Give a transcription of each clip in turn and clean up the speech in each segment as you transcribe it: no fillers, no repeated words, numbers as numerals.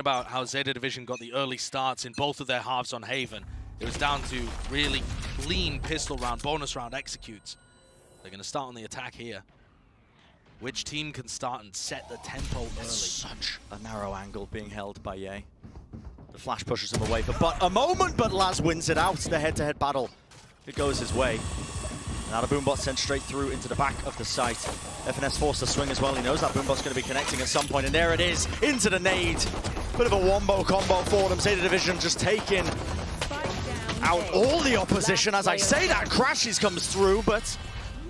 About how ZETA Division got the early starts in both of their halves on Haven. It was down to really clean pistol round, bonus round executes. They're going to start on the attack here. Which team can start and set the tempo early? Such a narrow angle being held by Ye. The flash pushes him away for but a moment, but Laz wins it out. The head-to-head battle, it goes his way. Now the boombot sent straight through into the back of the site. FNS forced to swing as well. He knows that boombot's going to be connecting at some point, and there it is, into the nade. Bit of a wombo combo for them. ZETA Division just taking out all the opposition. As I say that, crashies comes through, but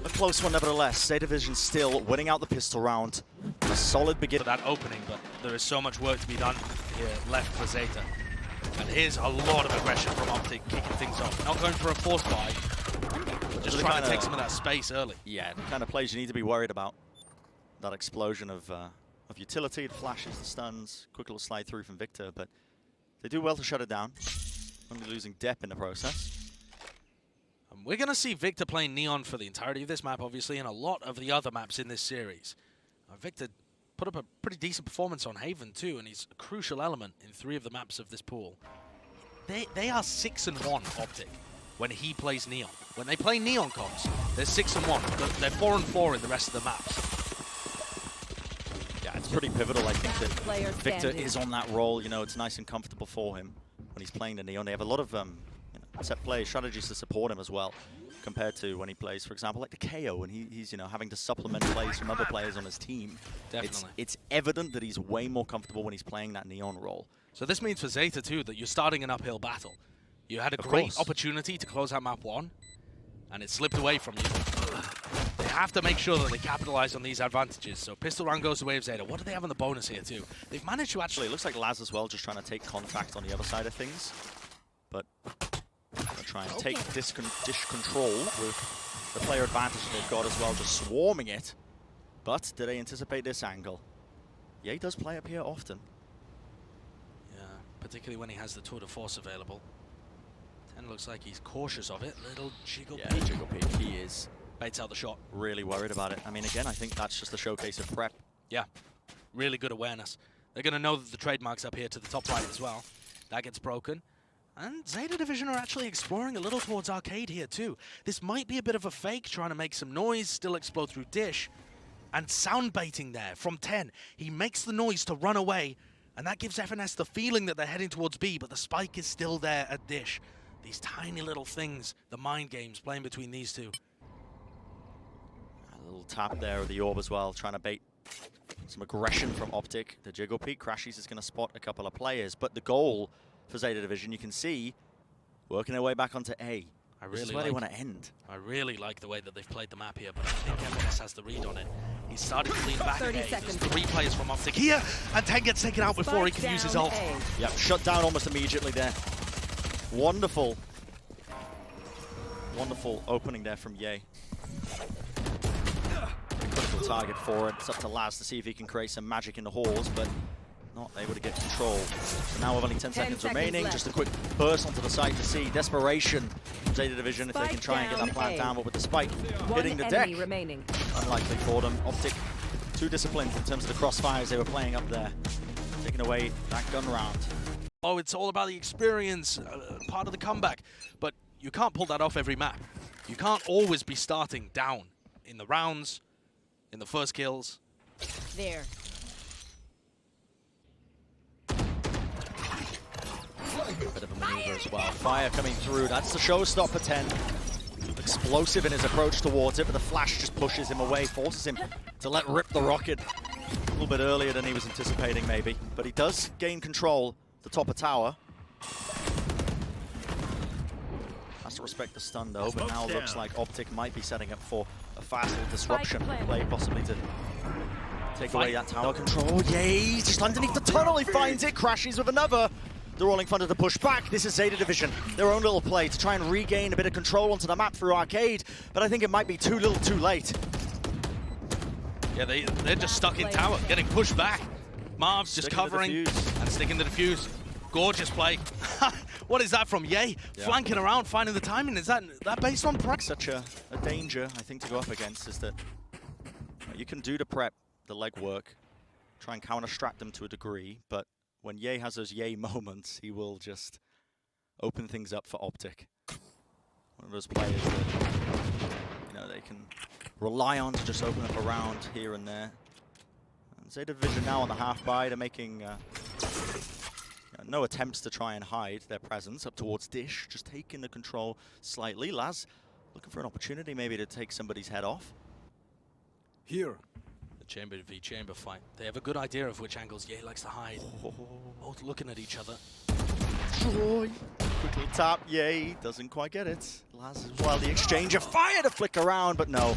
a close one nevertheless. ZETA Division still winning out the pistol round. A solid beginning. For that opening, but there is so much work to be done here left for ZETA. And here's a lot of aggression from OPTIC, kicking things off. Not going for a force buy, but just trying to take some of that space early. Yeah, the kind of plays you need to be worried about. That explosion of utility, the flashes, the stuns, quick little slide through from Victor, but they do well to shut it down. Only losing depth in the process. We're going to see Victor playing Neon for the entirety of this map, obviously, and a lot of the other maps in this series. Victor put up a pretty decent performance on Haven too, and he's a crucial element in 3 of the maps of this pool. They are 6-1 OPTIC when he plays Neon. When they play Neon comps, they're 6-1. They're 4-4 in the rest of the maps. Yeah, it's pretty pivotal, I think, that Victor is on that role. You know, it's nice and comfortable for him when he's playing the Neon. They have a lot of set play strategies to support him as well, compared to when he plays, for example, like the kayo, and he's having to supplement plays from other players on his team. Definitely. It's evident that he's way more comfortable when he's playing that Neon role. So this means for ZETA too that you're starting an uphill battle. You had a great opportunity to close out map 1, and it slipped away from you. They have to make sure that they capitalize on these advantages. So pistol round goes away of ZETA. What do they have on the bonus here too? They've managed to actually... It looks like Laz as well, just trying to take contact on the other side of things. But gonna try and take dish control with the player advantage they've got as well, just swarming it. But do they anticipate this angle? Ye does play up here often. Yeah, particularly when he has the tour de force available. TENNN looks like he's cautious of it. Little jiggle peek. Yeah, jiggle peek, he is. Baits out the shot. Really worried about it. I mean, again, I think that's just a showcase of prep. Yeah, really good awareness. They're going to know that the trademark's up here to the top right as well. That gets broken. And ZETA Division are actually exploring a little towards arcade here too. This might be a bit of a fake, trying to make some noise, still explode through dish. And sound baiting there from TENNN. He makes the noise to run away, and that gives FNS the feeling that they're heading towards B, but the spike is still there at dish. These tiny little things, the mind games playing between these two. A little tap there of the orb as well, trying to bait some aggression from OPTIC. The jiggle peek, crashies is going to spot a couple of players, but the goal for ZETA Division, you can see, working their way back onto A. This is where they want to end. I really like the way that they've played the map here, but I think FNS has the read on it. He's starting to lean back. 30 seconds. There's 3 players from OPTIC here, and TENNN gets taken out before he can use his ult. Yep, shut down almost immediately there. Wonderful. Wonderful opening there from Ye. Critical target for it. It's up to Laz to see if he can create some magic in the halls, but not able to get control. So now with only 10 seconds remaining, left. just a quick burst onto the site to see desperation from ZETA Division if they can try and get that plant down, but with the spike hitting the deck, unlikely for them. OPTIC too disciplined in terms of the crossfires they were playing up there, taking away that gun round. Oh, it's all about the experience, part of the comeback, but you can't pull that off every map. You can't always be starting down in the rounds, in the first kills. There. A bit of a maneuver as well. Fire coming through. That's the showstopper. TENNN. Explosive in his approach towards it, but the flash just pushes him away, forces him to let rip the rocket a little bit earlier than he was anticipating, maybe. But he does gain control at the top of tower. Has to respect the stun though, but now looks like OPTIC might be setting up for a fast little disruption play, possibly to take away that tower control. Yay! Just underneath the tunnel, he finds it. Crashies with another. The rolling thunder to push back. This is ZETA Division. Their own little play to try and regain a bit of control onto the map through arcade, but I think it might be too little too late. Yeah, they're just stuck in tower, getting pushed back. Marv's just covering and sticking to the fuse. Gorgeous play. What is that from Ye? Yeah. Flanking around, finding the timing. Is that based on prep? Such a danger, I think, to go up against is that you can do the prep, the legwork, try and counter-strat them to a degree, but when Ye has those Ye moments, he will just open things up for OPTIC. One of those players that, they can rely on to just open up a round here and there. And ZETA Division now on the half buy. They're making no attempts to try and hide their presence up towards Dish, just taking the control slightly. Laz looking for an opportunity maybe to take somebody's head off. Here. The chamber v chamber fight. They have a good idea of which angles Ye likes to hide. Both looking at each other. Troy. Quick little tap, Ye. Doesn't quite get it. Laz as well, the exchange of fire to flick around, but no.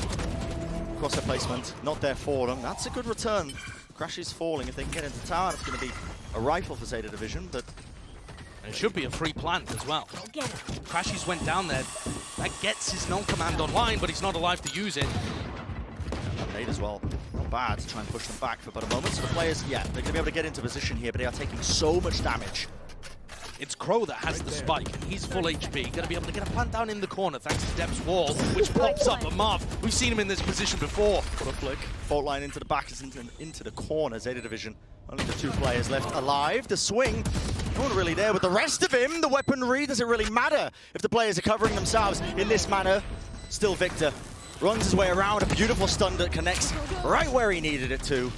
Cross their placement, not there for them. That's a good return. Crashies falling. If they can get into tower, it's going to be a rifle for ZETA Division, but... And it should be a free plant as well. Crashies went down there. That gets his null command online, but he's not alive to use it. Nade as well. Not bad to try and push them back for but a moment. So the players, yeah, they're going to be able to get into position here, but they are taking so much damage. It's Crow that has the spike, and he's full HP. Going to be able to get a plant down in the corner thanks to Dep's wall, which pops up. And Marv, we've seen him in this position before. What a flick. Fault line into the back, is into the corner. ZETA Division, only the 2 players left alive. The swing, no one really there with the rest of him. The weaponry, does it really matter if the players are covering themselves in this manner? Still Victor runs his way around, a beautiful stun that connects right where he needed it to.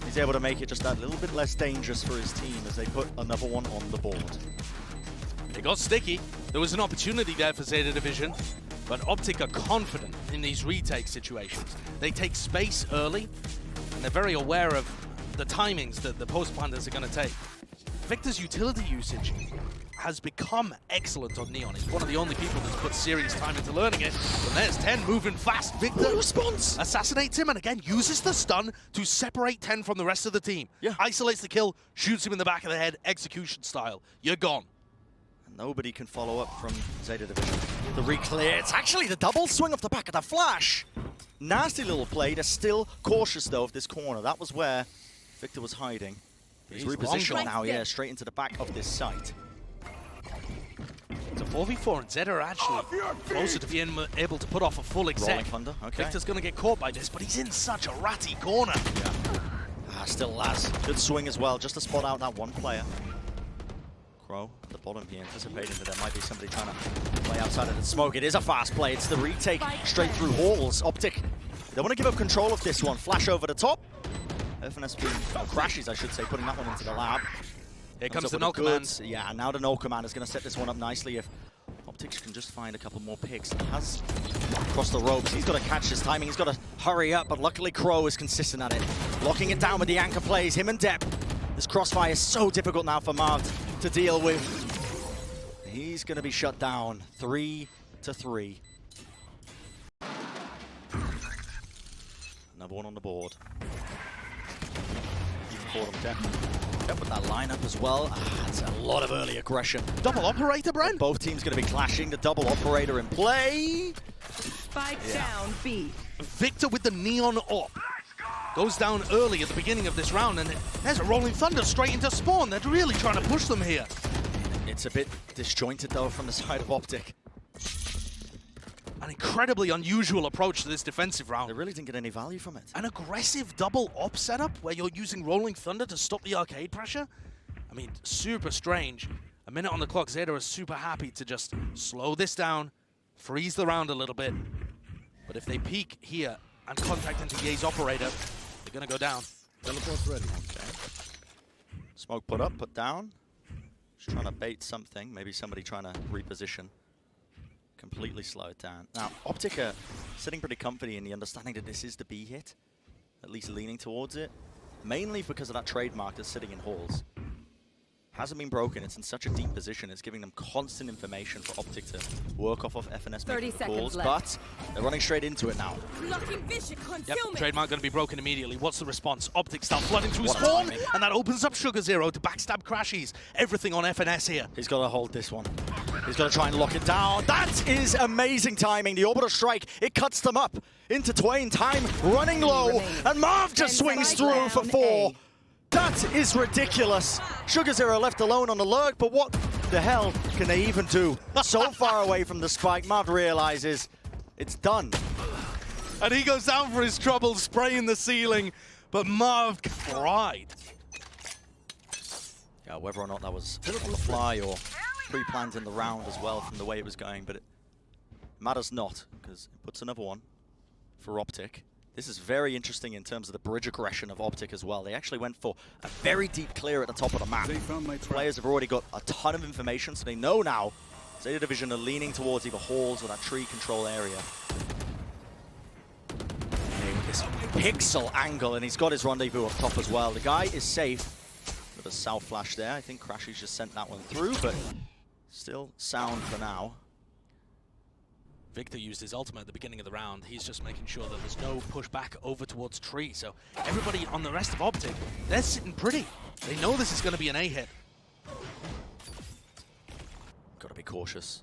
He's able to make it just that little bit less dangerous for his team as they put another one on the board. It got sticky. There was an opportunity there for ZETA Division, but OPTIC are confident in these retake situations. They take space early, and they're very aware of the timings that the post planters are going to take. Victor's utility usage has become excellent on Neon. He's one of the only people that's put serious time into learning it. And there's TENNN moving fast. Victor response, assassinates him, and again uses the stun to separate TENNN from the rest of the team. Yeah. Isolates the kill, shoots him in the back of the head, execution style. You're gone. Nobody can follow up from ZETA Division. The re-clear, it's actually the double swing off the back of the flash. Nasty little play. They're still cautious though of this corner. That was where Victor was hiding. He's repositioned now, yeah, straight into the back of this site. It's a 4v4 and ZETA are actually closer to being able to put off a full exec. Rolling thunder, okay. Victor's going to get caught by this, but he's in such a ratty corner. Yeah. Still Laz. Good swing as well, just to spot out that one player. Crow at the bottom here, anticipating that there might be somebody trying to play outside of the smoke. It is a fast play. It's the retake straight through halls. OPTIC, they want to give up control of this one. Flash over the top. FNS being, crashies, I should say, putting that one into the lab. Here comes the null command. Yeah, now the null command is going to set this one up nicely if OPTIC can just find a couple more picks. Has crossed the ropes. He's got to catch his timing. He's got to hurry up, but luckily Crow is consistent at it. Locking it down with the anchor plays. Him and Depp. This crossfire is so difficult now for Marved to deal with. He's going to be shut down. 3-3. Another one on the board. For them, Depp with that lineup as well. That's a lot of early aggression. Double operator, Bren? Both teams going to be clashing. The double operator in play. Spike down, B. Victor with the neon op. Goes down early at the beginning of this round, and there's a rolling thunder straight into spawn. They're really trying to push them here. It's a bit disjointed, though, from the side of OPTIC. An incredibly unusual approach to this defensive round. They really didn't get any value from it. An aggressive double op setup where you're using rolling thunder to stop the arcade pressure. I mean, super strange. A minute on the clock, ZETA is super happy to just slow this down, freeze the round a little bit. But if they peek here and contact into Ye's operator, they're going to go down. Teleport's ready. Okay. Smoke put up, put down. Just trying to bait something. Maybe somebody trying to reposition. Completely slow it down. Now, OPTIC are sitting pretty comfy in the understanding that this is the B hit. At least leaning towards it. Mainly because of that trademark that's sitting in halls. Hasn't been broken. It's in such a deep position. It's giving them constant information for OPTIC to work off of FNS 30 seconds left. But they're running straight into it now. Yep, trademark going to be broken immediately. What's the response? OPTIC start flooding through spawn, and that opens up Sugar Zero to backstab Crashies. Everything on FNS here. He's got to hold this one. He's got to try and lock it down. That is amazing timing. The orbital strike, it cuts them up into twain. Time running low, and Marv just swings through for 4. That is ridiculous. Sugar Zero left alone on the lurk, but what the hell can they even do? So far away from the spike, Marv realizes it's done. And he goes down for his trouble, spraying the ceiling, but Marv cried. Whether or not that was on the fly or pre-planned in the round as well from the way it was going, but it matters not, because it puts another one for OPTIC. This is very interesting in terms of the bridge aggression of OPTIC as well. They actually went for a very deep clear at the top of the map. Players have already got a ton of information, so they know now ZETA Division are leaning towards either halls or that tree control area. Okay, with this pixel angle, and he's got his rendezvous up top as well. The guy is safe with a south flash there. I think crashies just sent that one through, but still sound for now. Victor used his ultimate at the beginning of the round. He's just making sure that there's no pushback over towards tree. So everybody on the rest of OPTIC, they're sitting pretty. They know this is going to be an A hit. Gotta be cautious.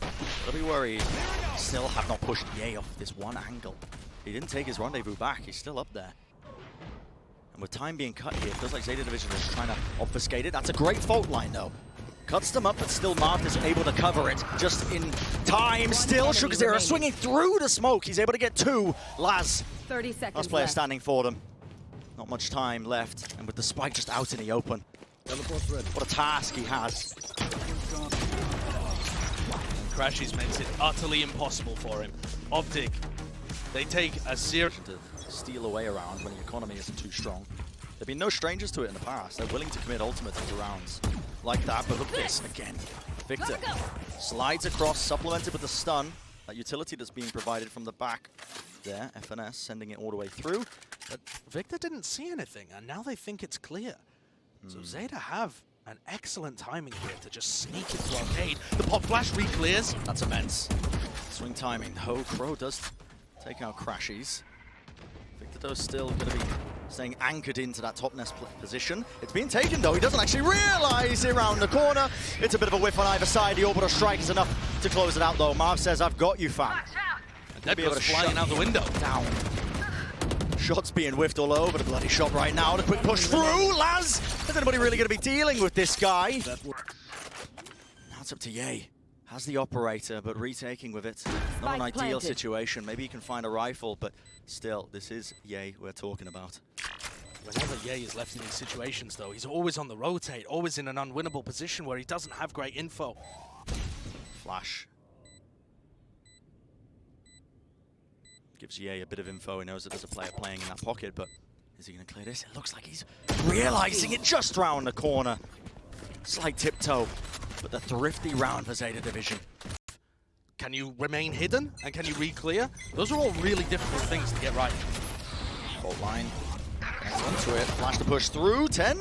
Gotta be worried. Still have not pushed Ye off this one angle. He didn't take his rendezvous back. He's still up there. And with time being cut here, it feels like ZETA Division is trying to obfuscate it. That's a great fault line though. Cuts them up, but still Marved is able to cover it just in time. Still, Sugar0 swinging through the smoke. He's able to get two. Laz, 30 seconds last player left. standing for them. Not much time left, and with the spike just out in the open. What a task he has. crashies makes it utterly impossible for him. OPTIC, they take a serious... To steal away around when the economy isn't too strong. There've been no strangers to it in the past. They're willing to commit ultimates into rounds like that, but look at this again. Victor slides across, supplemented with the stun. That utility that's being provided from the back there. FNS sending it all the way through. But Victor didn't see anything, and now they think it's clear. So ZETA have an excellent timing here to just sneak into arcade. The pop flash re-clears. That's immense. Swing timing. Oh, Crow does take out crashies. Victor though still going to be staying anchored into that top nest position. It's being taken though. He doesn't actually realize it around the corner. It's a bit of a whiff on either side. The orbital strike is enough to close it out though. Marv says, "I've got you, fam." And Dead goes flying out the window. Down. Shots being whiffed all over the bloody shot right now. The quick push through. Laz! Is anybody really going to be dealing with this guy? Now it's up to Ye. Has the operator, but retaking with it. Not an ideal situation. Maybe he can find a rifle, but still, this is Ye we're talking about. Whenever Ye is left in these situations, though, he's always on the rotate, always in an unwinnable position where he doesn't have great info. Flash. Gives Ye a bit of info. He knows that there's a player playing in that pocket, but is he going to clear this? It looks like he's realizing it just round the corner. Slight tiptoe, but the thrifty round for ZETA Division. Can you remain hidden, and can you re-clear? Those are all really difficult things to get right. Fault line. Connects onto it. Flash to push through. TENNN.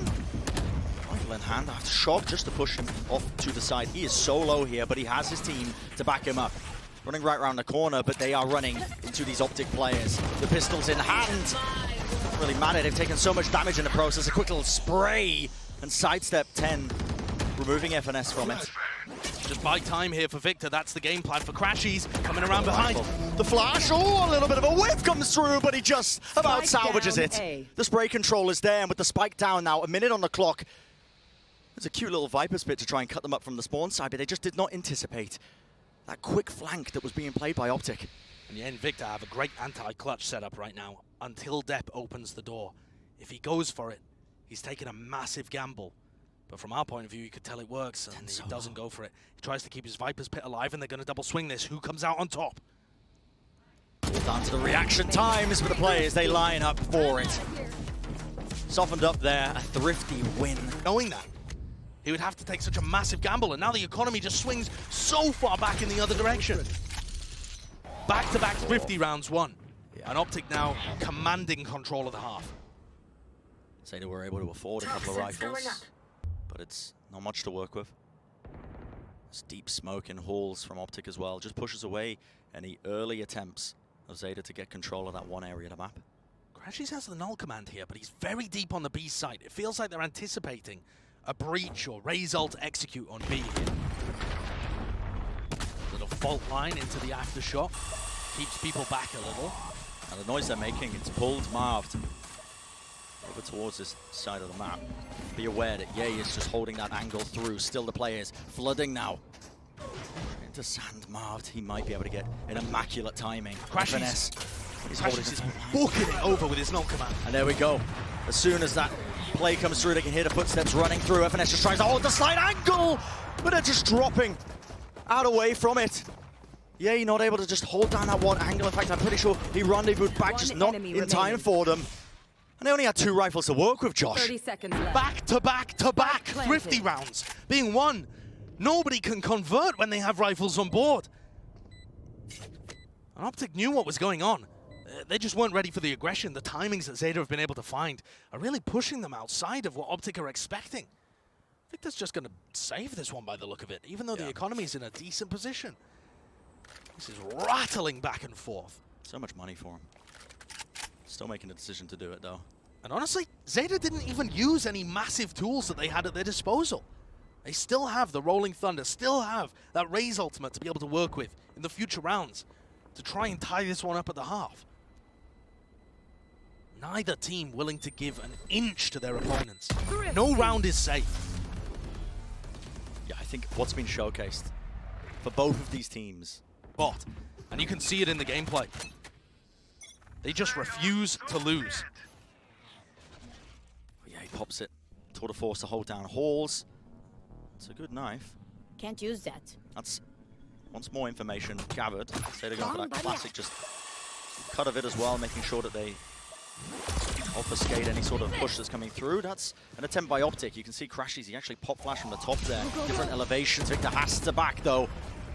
Rifle in hand after shock just to push him off to the side. He is so low here, but he has his team to back him up. Running right around the corner, but they are running into these OPTIC players. The pistols in hand. Doesn't really matter. They've taken so much damage in the process. A quick little spray and sidestep. TENNN removing FNS from it. Just buy time here for Victor. That's the game plan for crashies coming around behind. The flash, oh, a little bit of a whiff comes through, but he just about salvages it. The spray control is there, and with the spike down now, a minute on the clock. There's a cute little Viper's pit to try and cut them up from the spawn side, but they just did not anticipate that quick flank that was being played by OPTIC. And Ye and Victor have a great anti-clutch setup right now until Depp opens the door. If he goes for it, he's taking a massive gamble. But from our point of view, you could tell it works, and he doesn't go for it. He tries to keep his Viper's pit alive, and they're going to double swing this. Who comes out on top? Down to the reaction times for the players. They line up for it. Softened up there, a thrifty win. Knowing that, he would have to take such a massive gamble, and now the economy just swings so far back in the other direction. Back-to-back thrifty rounds won. And OPTIC now commanding control of the half. ZETA were able to afford a couple of rifles, but it's not much to work with. There's deep smoke in halls from OPTIC as well. Just pushes away any early attempts of ZETA to get control of that one area of the map. crashies has the null command here, but he's very deep on the B site. It feels like they're anticipating a breach or raze ult execute on B here. Little fault line into the aftershock. Keeps people back a little. And the noise they're making, it's pulled Marved over towards this side of the map. Be aware that Ye is just holding that angle through. Still the players flooding now. Into sand Marved. He might be able to get an immaculate timing. crashies He's holding is booking it over with his null command. And there we go. As soon as that play comes through, they can hear the footsteps running through. FNS just tries to hold the slight angle, but they're just dropping out away from it. Yeah, you're not able to just hold down that one angle. In fact, I'm pretty sure he rendezvoused back, just not in time for them. And they only had 2 rifles to work with, Josh. 30 seconds left. Back to back to back, thrifty rounds being won. Nobody can convert when they have rifles on board. And OPTIC knew what was going on. They just weren't ready for the aggression. The timings that ZETA have been able to find are really pushing them outside of what OPTIC are expecting. Victor's just going to save this one by the look of it, even though the economy's in a decent position. This is rattling back and forth. So much money for him. Still making the decision to do it, though. And honestly, ZETA didn't even use any massive tools that they had at their disposal. They still have the Rolling Thunder, still have that Raze ultimate to be able to work with in the future rounds to try and tie this one up at the half. Neither team willing to give an inch to their opponents. No round is safe. Yeah, I think what's been showcased for both of these teams. But, and you can see it in the gameplay, they just refuse to lose. Yeah, he pops it. Tour de force to hold down Halls. It's a good knife. Can't use that. That's once more information gathered. ZETA going for that classic just cut of it as well, making sure that they obfuscate any sort of push that's coming through. That's an attempt by OPTIC. You can see crashies. He actually pop flash from the top there. Different elevations. Victor has to back though.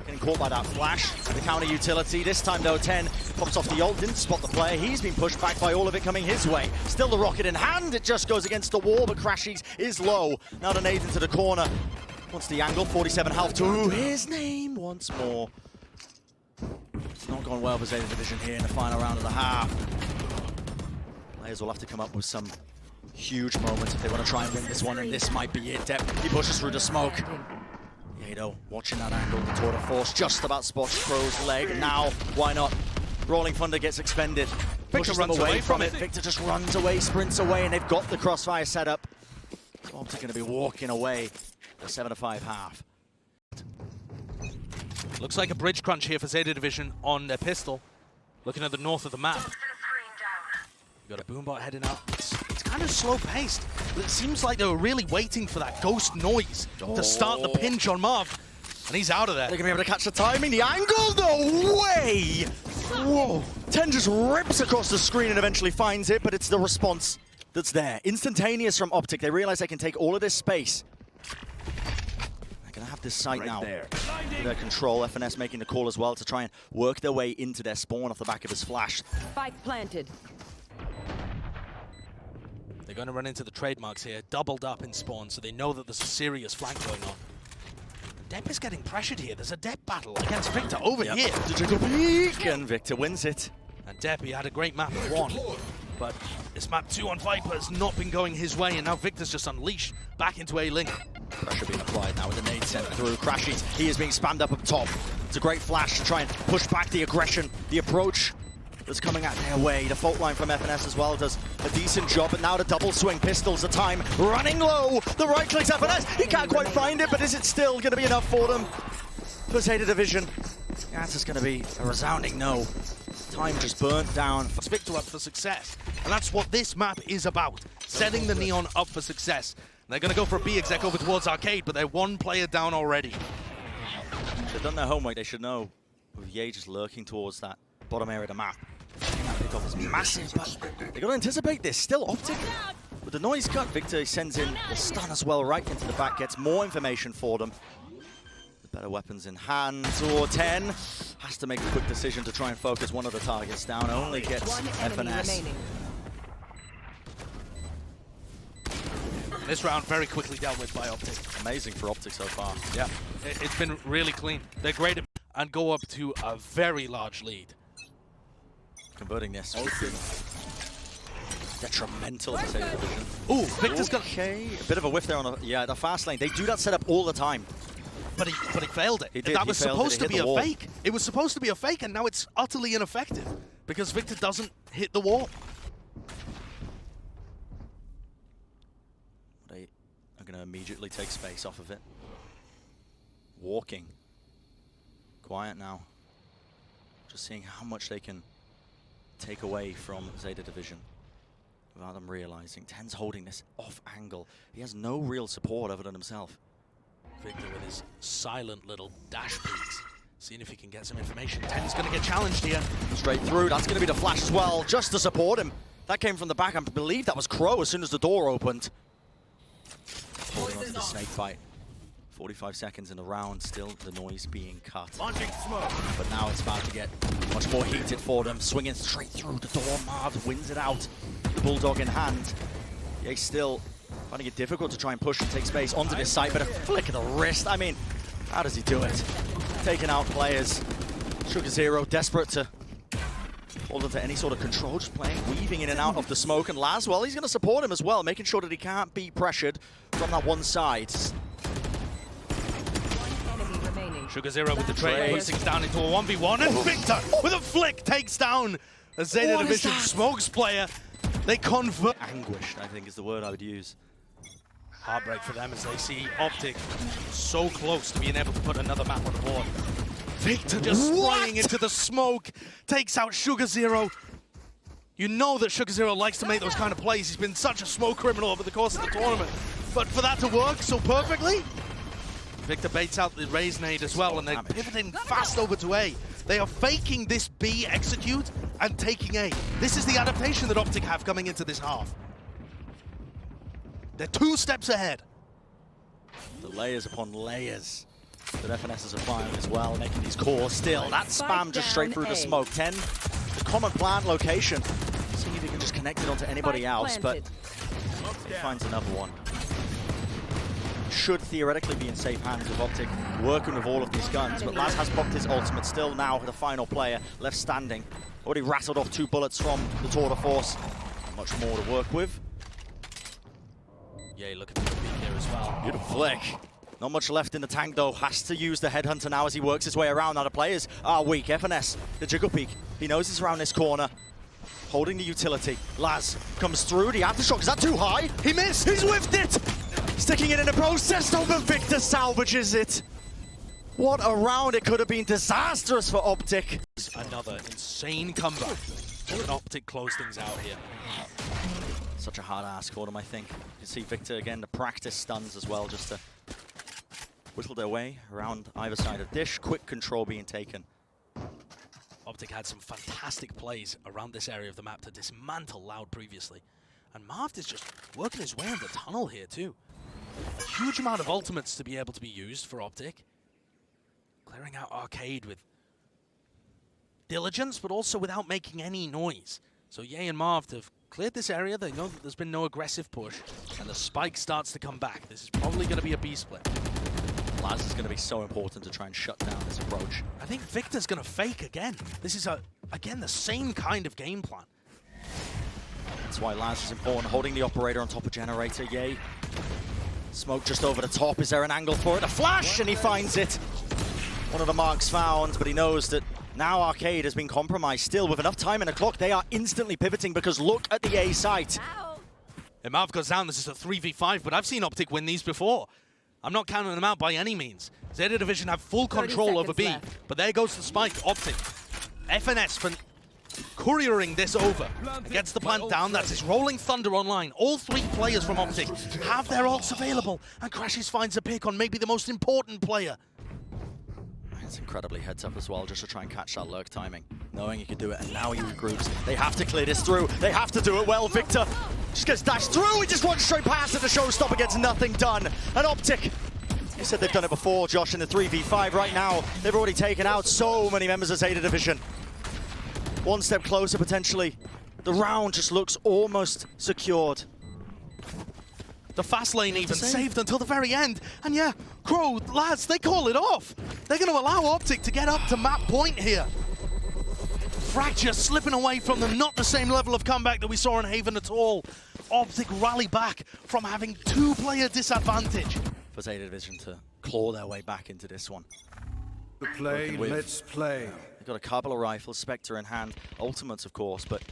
Getting caught by that flash. The counter utility. This time though, TENN pops off the ult. Didn't spot the player. He's been pushed back by all of it coming his way. Still the rocket in hand. It just goes against the wall, but crashies is low. Now the nade into the corner. Wants the angle. 47 health to his name once more. It's not gone well for ZETA Division here in the final round of the half. Players will have to come up with some huge moments if they want to try and win this one, and this might be it. Depp, he pushes through the smoke. Yato watching that angle, the tour de force just about spots Crow's leg. Now, why not? Rolling Thunder gets expended. Victor runs away from it. Victor just runs away, sprints away, and they've got the crossfire set up. So OPTIC going to be walking away the 7-5 half. Looks like a bridge crunch here for ZETA Division on their pistol. Looking at the north of the map. Got a boombot heading out. It's kind of slow paced. It seems like they were really waiting for that ghost noise to start the pinch on Marved. And he's out of there. They're going to be able to catch the timing. The angle, no way! Whoa. TENN just rips across the screen and eventually finds it, but it's the response that's there. Instantaneous from OPTIC. They realize they can take all of this space. They're going to have this site now under control. FNS making the call as well to try and work their way into their spawn off the back of his flash. Spike planted. They're going to run into the trademarks here, doubled up in spawn, so they know that there's a serious flank going on. Depp is getting pressured here. There's a Depp battle against Victor over here. Digital peek, and Victor wins it. And Depp, he had a great map at 1, but this map 2 on Viper has not been going his way, and now Victor's just unleashed back into A-Link. Pressure being applied now with the nade sent through. crashies, he is being spammed up top. It's a great flash to try and push back the aggression, the approach that's coming out their way. The fault line from FNS as well does a decent job, but now the double swing pistols, the time running low. The right clicks FNS, he can't quite find it, but is it still going to be enough for them? For ZETA Division, the answer's going to be a resounding no. Time just burnt down. It's Victor up for success, and that's what this map is about, setting the Neon up for success. And they're going to go for a B exec over towards Arcade, but they're 1 player down already. They've done their homework, they should know. With Ye just lurking towards that bottom area of the map. That pickoff is massive, but they've got to anticipate this. Still OPTIC with the noise cut. Victor sends in the stun as well right into the back, gets more information for them. The better weapons in hand. Or TENN has to make a quick decision to try and focus one of the targets down. Only gets FNS. This round very quickly dealt with by OPTIC. Amazing for OPTIC so far. Yeah, it's been really clean. They're great and go up to a very large lead. Converting this would be detrimental to ZETA Division. Ooh, Victor's got a bit of a whiff there on the fast lane. They do that setup all the time. But he failed it. He did. That was supposed to be a wall. fake. It was supposed to be a fake, and now it's utterly ineffective because Victor doesn't hit the wall. They are going to immediately take space off of it. Walking. Quiet now. Just seeing how much they can take away from ZETA Division. without them realizing. TENN's holding this off angle. He has no real support other than himself. Victor with his silent little dash peeks. Seeing if he can get some information. TENN's going to get challenged here. Straight through. That's going to be the flash as well, just to support him. That came from the back. I believe that was Crow as soon as the door opened. Holding on to the snake bite. 45 seconds in the round, still the noise being cut. Launching smoke. But now it's about to get much more heated for them. Swinging straight through the door. Marved wins it out. Bulldog in hand. Yeah, he's still finding it difficult to try and push and take space onto this site, but a flick of the wrist. I mean, how does he do it? Taking out players. Sugar0 desperate to hold onto any sort of control, just playing, weaving in and out of the smoke. And Laz, well, he's going to support him as well, making sure that he can't be pressured from that one side. Sugar0 with the trade, puts things down into a 1v1, and Victor with a flick takes down a ZETA Division smokes player. They convert. Anguished, I think, is the word I would use. Heartbreak for them as they see OPTIC so close to being able to put another map on the board. Victor just spraying into the smoke, takes out Sugar0. You know that Sugar0 likes to make those kind of plays. He's been such a smoke criminal over the course of the tournament. But for that to work so perfectly, Victor baits out the raze nade as well, and they're pivoting fast over to A. They are faking this B execute and taking A. This is the adaptation that OPTIC have coming into this half. They're 2 steps ahead. The layers upon layers that FNS is applying as well, making these calls still. That spam just straight through the smoke. TENN, the common plant location. Seeing if he can just connect it onto anybody else, but he finds another one. Should theoretically be in safe hands with OPTIC, working with all of these guns, but Laz has popped his ultimate, still now the final player left standing. Already rattled off 2 bullets from the tour de force. Much more to work with. Yeah, looking for the peek here as well. Beautiful flick. Not much left in the tank though. Has to use the headhunter now as he works his way around. Now the players are weak. FNS, the jiggle peek. He knows he's around this corner. Holding the utility. Laz comes through. The aftershock, is that too high? He missed. He's whiffed it. Sticking it in the process, though, but Victor salvages it. What a round. It could have been disastrous for OPTIC. Another insane comeback. And OPTIC close things out here. Such a hard ask for them, I think. You can see Victor again, the practice stuns as well, just to whittle their way around either side of dish. Quick control being taken. OPTIC had some fantastic plays around this area of the map to dismantle Loud previously. And Marved is just working his way in the tunnel here too. A huge amount of ultimates to be able to be used for OPTIC. Clearing out Arcade with diligence, but also without making any noise. So Ye and Marved have cleared this area. They know that there's been no aggressive push, and the spike starts to come back. This is probably going to be a B split. Laz is going to be so important to try and shut down this approach. I think Victor's going to fake again. This is, again, the same kind of game plan. That's why Laz is important, holding the operator on top of generator. Yay. Smoke just over the top. Is there an angle for it? A flash, and he finds it. One of the marks found, but he knows that now Arcade has been compromised. Still, with enough time in the clock, they are instantly pivoting because look at the A site. And Marv goes down. This is a 3v5, but I've seen OPTIC win these before. I'm not counting them out by any means. ZETA Division have full control over B, but there goes the spike. OPTIC. FNS for couriering this over. Gets the plant down. That's his Rolling Thunder online. All 3 players from OPTIC have their ults available, and crashies finds a pick on maybe the most important player. It's incredibly heads up as well, just to try and catch that lurk timing. Knowing he could do it, and now he regroups. They have to clear this through. They have to do it well. Victor just gets dashed through. He just wants straight past it. The showstopper gets nothing done. And OPTIC, you said they've done it before, Josh, in the 3v5. Right now, they've already taken out so many members of ZETA Division. One step closer, potentially. The round just looks almost secured. The fast lane even saved until the very end. And yeah, Crow, Laz, they call it off. They're going to allow OPTIC to get up to map point here. Fracture slipping away from them. Not the same level of comeback that we saw in Haven at all. OPTIC rally back from having 2-player disadvantage. For ZETA Division to claw their way back into this one. Let's play. They've got a couple of rifles, Spectre in hand, ultimates of course, but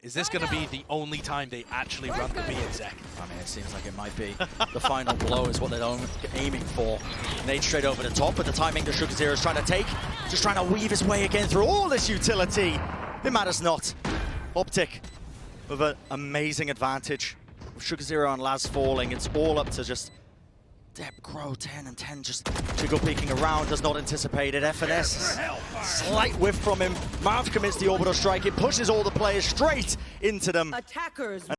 is this going to be the only time they actually run the B exec? I mean, it seems like it might be. The final blow is what they're aiming for. Nade straight over the top, but the timing that Sugar0 is trying to take, just trying to weave his way again through all this utility. It matters not. OPTIC with an amazing advantage. With Sugar Zero and Laz falling, it's all up to just Deb, Crow, TENNN, and TENNN just jiggle peeking around, does not anticipate it. FNS, slight whiff from him. Marved commits the orbital strike. It pushes all the players straight into them. Attackers